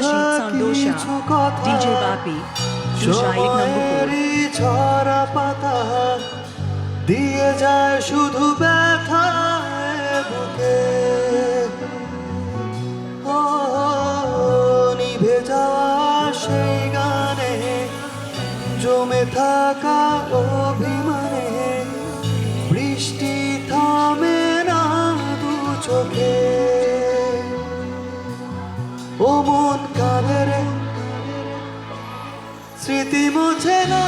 Rashid Sandosha, DJ Bapi, Shushaik number 4. ছড়া পাতা দিয়ে যায় শুধু ব্যথায় বুকে। ও নিভে যাওয়া সেই গানে জমে থাকা অভিমানে বৃষ্টি থামে না দু চোখে। ও মন কাঁদে রে, স্মৃতি মুছে না।